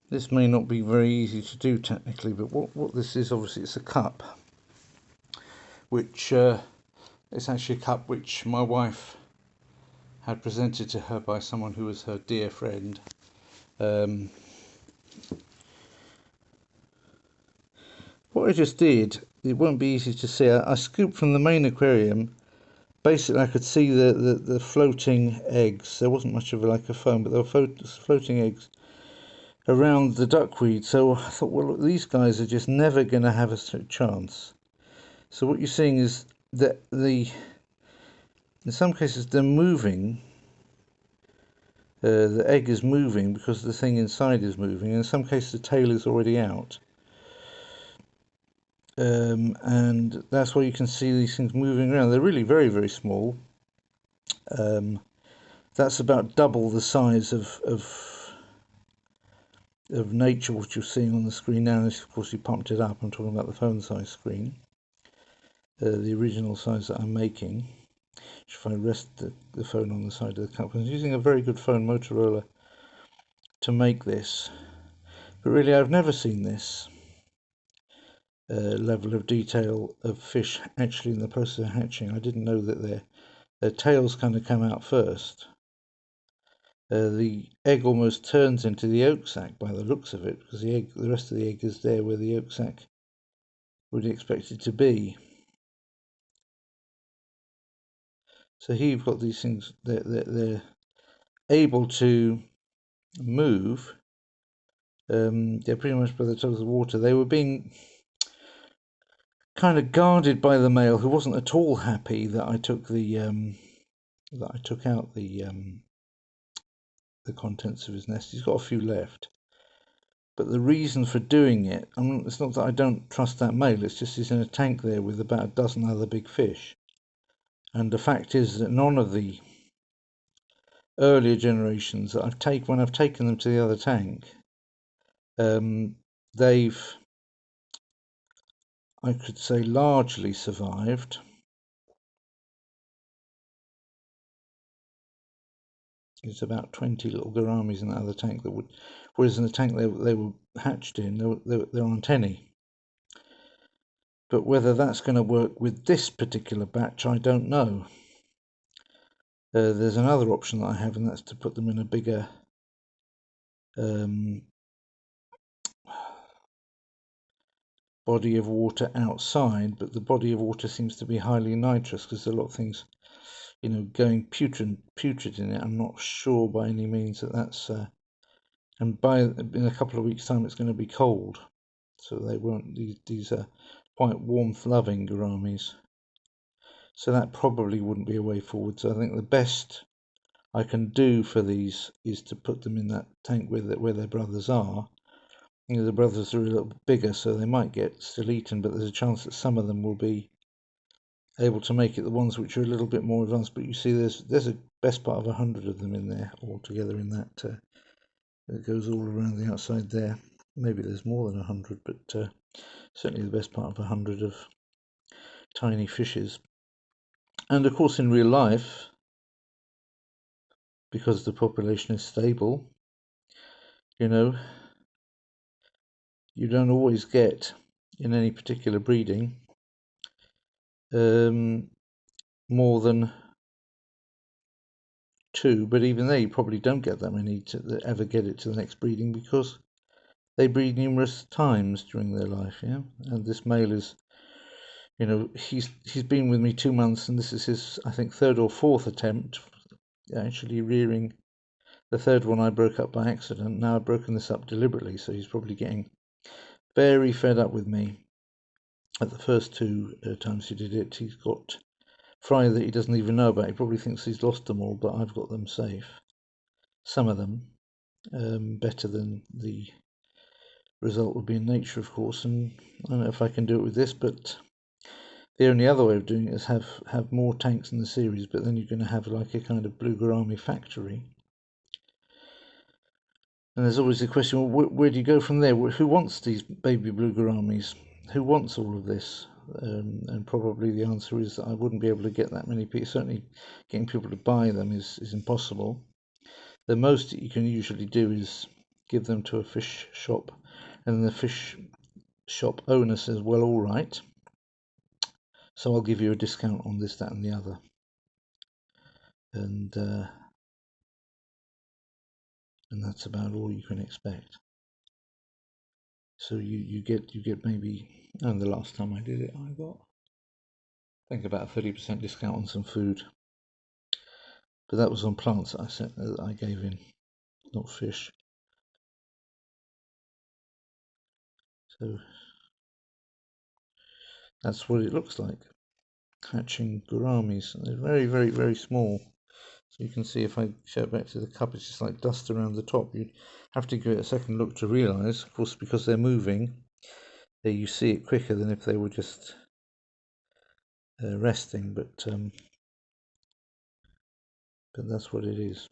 This may not be very easy to do technically, but what this is, obviously it's a cup, which it's actually a cup which my wife had presented to her by someone who was her dear friend. What I just did, it won't be easy to see, I scooped from the main aquarium. Basically I could see the floating eggs. There wasn't much of like a foam, but there were floating eggs around the duckweed. So I thought, well, look, these guys are just never going to have a chance. So what you're seeing is that in some cases they're moving. The egg is moving because the thing inside is moving. In some cases the tail is already out. And that's why you can see these things moving around. They're really very, very small. That's about double the size of nature, what you're seeing on the screen now. This, of course, you pumped it up. I'm talking about the phone size screen, the original size that I'm making. If I rest the phone on the side of the cup, I'm using a very good phone, Motorola, to make this. But really, I've never seen this level of detail of fish actually in the process of hatching. I didn't know that their tails kind of come out first. The egg almost turns into the yolk sac by the looks of it, because the rest of the egg is there where the yolk sac would expect it to be. So here you've got these things, they're able to move. They're pretty much by the top of the water. They were being kind of guarded by the male, who wasn't at all happy that I took out the contents of his nest. He's got a few left, but the reason for doing it, it's not that I don't trust that male, it's just he's in a tank there with about a dozen other big fish. And the fact is that none of the earlier generations that when I've taken them to the other tank, they've, I could say, largely survived. There's about 20 little gouramis in that other tank that would, whereas in the tank they were hatched in, there aren't any. But whether that's going to work with this particular batch, I don't know. There's another option that I have, and that's to put them in a bigger body of water outside, but the body of water seems to be highly nitrous because there are a lot of things, going putrid in it. I'm not sure by any means that that's, and in a couple of weeks' time it's going to be cold, so they won't. These are quite warmth-loving gouramis, so that probably wouldn't be a way forward. So I think the best I can do for these is to put them in that tank where their brothers are. The brothers are a little bit bigger, so they might get still eaten, but there's a chance that some of them will be able to make it. The ones which are a little bit more advanced, but you see there's a best part of 100 of them in there altogether in that. It goes all around the outside there. Maybe there's more than 100, but certainly the best part of 100 of tiny fishes. And of course in real life, because the population is stable, you don't always get, in any particular breeding, more than 2, but even there you probably don't get that many that ever get it to the next breeding, because they breed numerous times during their life. And this male is, he's been with me 2 months, and this is his, I think, 3rd or 4th attempt actually rearing. The 3rd one I broke up by accident. Now I've broken this up deliberately, so he's probably getting very fed up with me. At the first 2 times he did it, he's got fry that he doesn't even know about. He probably thinks he's lost them all, but I've got them safe. Some of them, better than the result would be in nature, of course. And I don't know if I can do it with this, but the only other way of doing it is have more tanks in the series, but then you're going to have like a kind of blue gourami factory. And there's always the question, well, where do you go from there? Who wants these baby blue gouramis? Who wants all of this? And probably the answer is that I wouldn't be able to get that many people. Certainly getting people to buy them is impossible. The most that you can usually do is give them to a fish shop, and the fish shop owner says, well, all right, so I'll give you a discount on this, that and the other. And that's about all you can expect. So you get maybe, and the last time I did it, I got, I think, about a 30% discount on some food, but that was on plants that I gave in, not fish. So that's what it looks like, hatching gouramis. They're very, very, very small. So you can see, if I show it back to the cup, it's just like dust around the top. You'd have to give it a second look to realise, of course, because they're moving, you see it quicker than if they were just resting, but that's what it is.